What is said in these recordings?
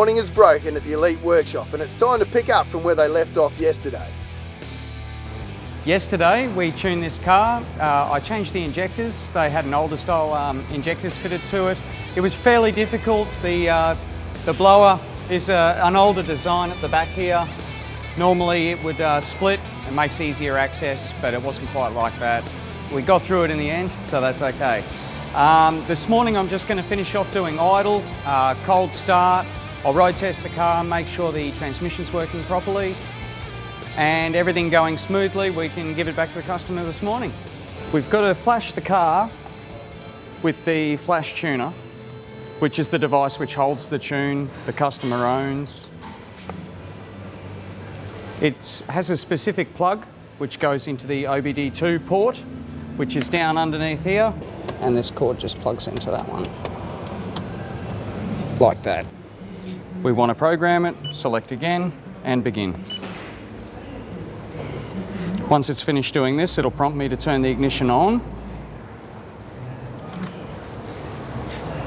morning is broken at the Elite workshop and it's time to pick up from where they left off yesterday. Yesterday we tuned this car. I changed the injectors. They had an older style injectors fitted to it. It was fairly difficult. The blower is an older design at the back here. Normally it would split. It makes easier access, but it wasn't quite like that. We got through it in the end, so that's okay. This morning I'm just going to finish off doing idle, cold start. I'll road test the car, make sure the transmission's working properly, and everything going smoothly. We can give it back to the customer this morning. We've got to flash the car with the flash tuner, which is the device which holds the tune the customer owns. It has a specific plug which goes into the OBD2 port, which is down underneath here, and this cord just plugs into that one, like that. We want to program it, select again, and begin. Once it's finished doing this, it'll prompt me to turn the ignition on.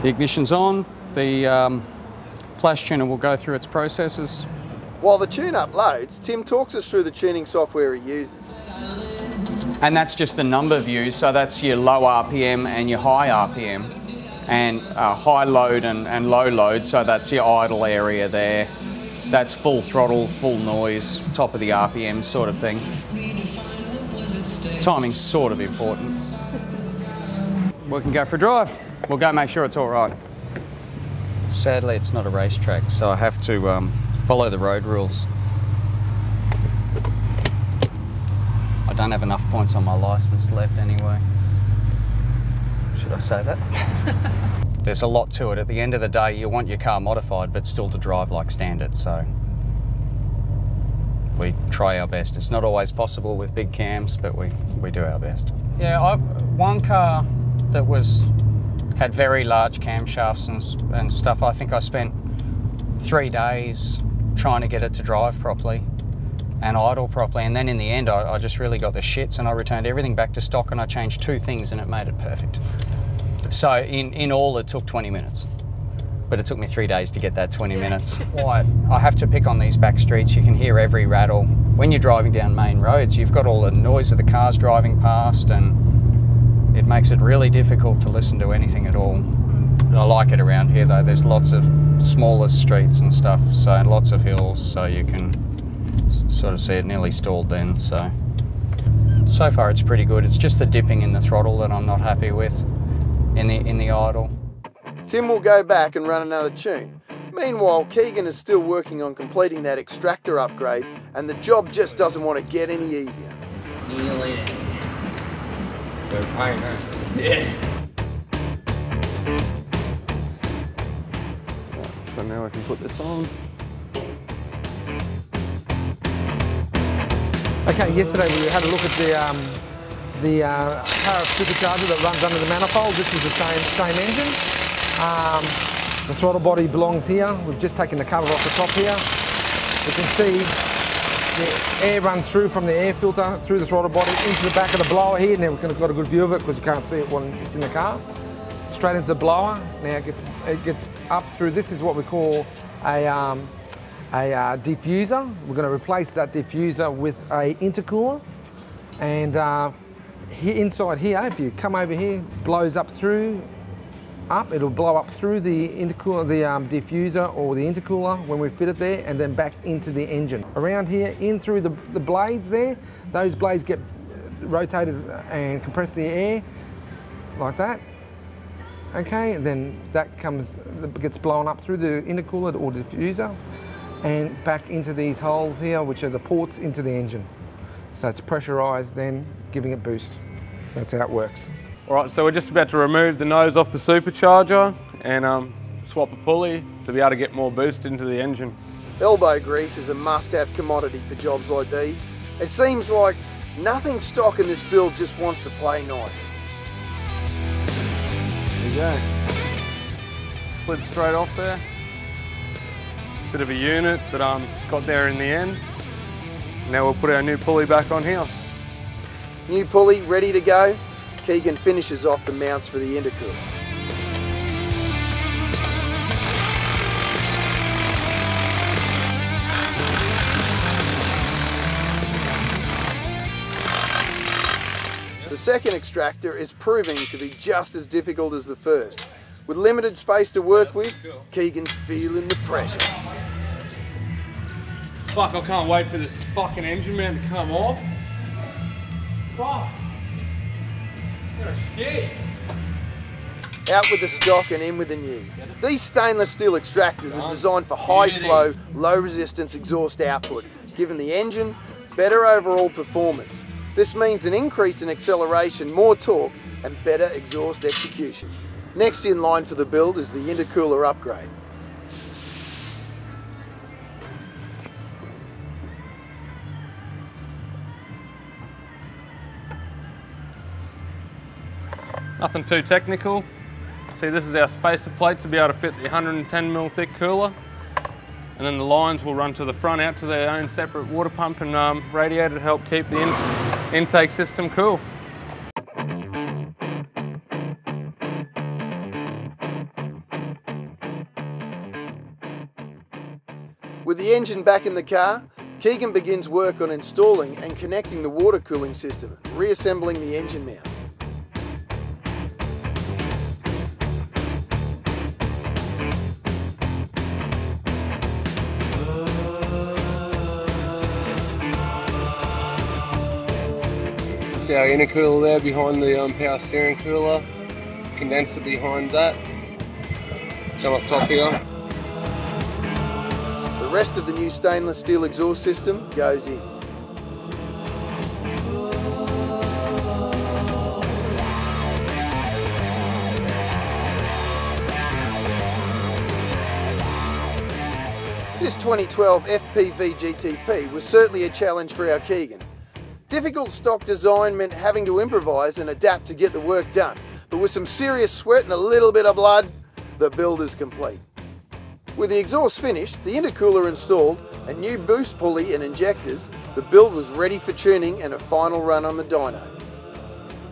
The ignition's on, the flash tuner will go through its processes. While the tune-up loads, Tim talks us through the tuning software he uses. And that's just the number views, so that's your low RPM and your high RPM, and high load and low load, so that's your idle area there. That's full throttle, full noise, top of the RPM sort of thing. Timing's sort of important. We can go for a drive. We'll go make sure it's all right. Sadly, it's not a racetrack, so I have to follow the road rules. I don't have enough points on my licence left anyway. Should I say that? There's a lot to it. At the end of the day, you want your car modified, but still to drive like standard, so we try our best. It's not always possible with big cams, but we do our best. Yeah, one car that had very large camshafts and stuff, I think I spent 3 days trying to get it to drive properly and idle properly, and then in the end I just really got the shits and I returned everything back to stock and I changed 2 things and it made it perfect. So in all it took 20 minutes, but it took me 3 days to get that 20 minutes. Why? I have to pick on these back streets. You can hear every rattle. When you're driving down main roads, you've got all the noise of the cars driving past and it makes it really difficult to listen to anything at all. I like it around here though. There's lots of smaller streets and stuff, so lots of hills, so you can sort of see it nearly stalled then. So far it's pretty good. It's just the dipping in the throttle that I'm not happy with in the idle. Tim will go back and run another tune. Meanwhile, Keagan is still working on completing that extractor upgrade, and the job just doesn't want to get any easier. Nearly. We're fine, huh? Yeah. So now I can put this on. Okay, yesterday we had a look at the power supercharger that runs under the manifold. This is the same engine. The throttle body belongs here. We've just taken the cover off the top here. You can see the air runs through from the air filter through the throttle body into the back of the blower here. Now we've got a good view of it because you can't see it when it's in the car. Straight into the blower. Now it gets up through. This is what we call a diffuser. We're going to replace that diffuser with a intercooler, and inside here, if you come over here, blows up through. It'll blow up through the intercooler, the diffuser or the intercooler when we fit it there, and then back into the engine. Around here, in through the blades there, those blades get rotated and compress the air like that. Okay, and then that gets blown up through the intercooler or the diffuser and back into these holes here, which are the ports into the engine. So it's pressurized, then giving it boost. That's how it works. All right, so we're just about to remove the nose off the supercharger and swap a pulley to be able to get more boost into the engine. Elbow grease is a must-have commodity for jobs like these. It seems like nothing stock in this build just wants to play nice. There you go. Slid straight off there. Bit of a unit, but got there in the end. Now we'll put our new pulley back on here. New pulley ready to go. Keagan finishes off the mounts for the intercooler. The second extractor is proving to be just as difficult as the first. With limited space to work with, Keagan's feeling the pressure. Fuck, I can't wait for this fucking engine mount to come off. Fuck. I'm scared. Out with the stock and in with the new. These stainless steel extractors are designed for high flow, low resistance exhaust output, giving the engine better overall performance. This means an increase in acceleration, more torque, and better exhaust execution. Next in line for the build is the intercooler upgrade. Nothing too technical. See, this is our spacer plate to be able to fit the 110mm thick cooler. And then the lines will run to the front out to their own separate water pump and radiator to help keep the intake system cool. With the engine back in the car, Keagan begins work on installing and connecting the water cooling system, reassembling the engine mount. See our intercooler there behind the power steering cooler, condenser behind that. Come up top here. The rest of the new stainless steel exhaust system goes in. This 2012 FPV GT-P was certainly a challenge for our Keagan. Difficult stock design meant having to improvise and adapt to get the work done, but with some serious sweat and a little bit of blood, the build is complete. With the exhaust finished, the intercooler installed, a new boost pulley and injectors, the build was ready for tuning and a final run on the dyno.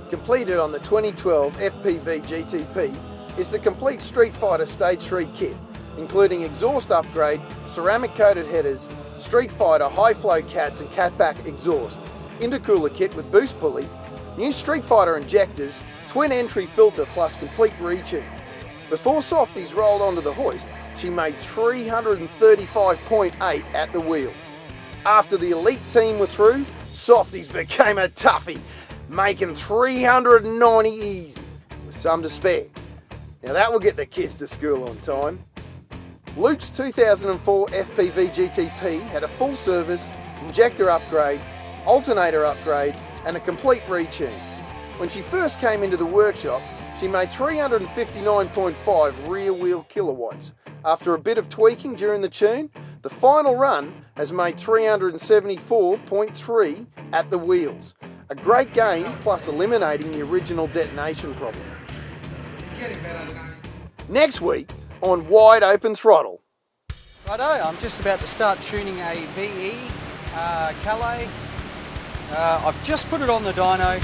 Completed on the 2012 FPV GT-P is the complete Streetfighter Stage 3 kit, including exhaust upgrade, ceramic coated headers, Streetfighter high flow cats and catback exhaust, intercooler kit with boost pulley, new Streetfighter injectors, twin entry filter plus complete retune. Before Softies rolled onto the hoist, she made 335.8 at the wheels. After the Elite team were through, Softies became a toughie, making 390 easy, with some to spare. Now that will get the kids to school on time. Luke's 2004 FPV GT-P had a full service, injector upgrade, alternator upgrade and a complete retune. When she first came into the workshop, she made 359.5 rear wheel kilowatts. After a bit of tweaking during the tune, the final run has made 374.3 at the wheels. A great gain plus eliminating the original detonation problem. Next week on Wide Open Throttle. Righto, I'm just about to start tuning a VE Calais. I've just put it on the dyno.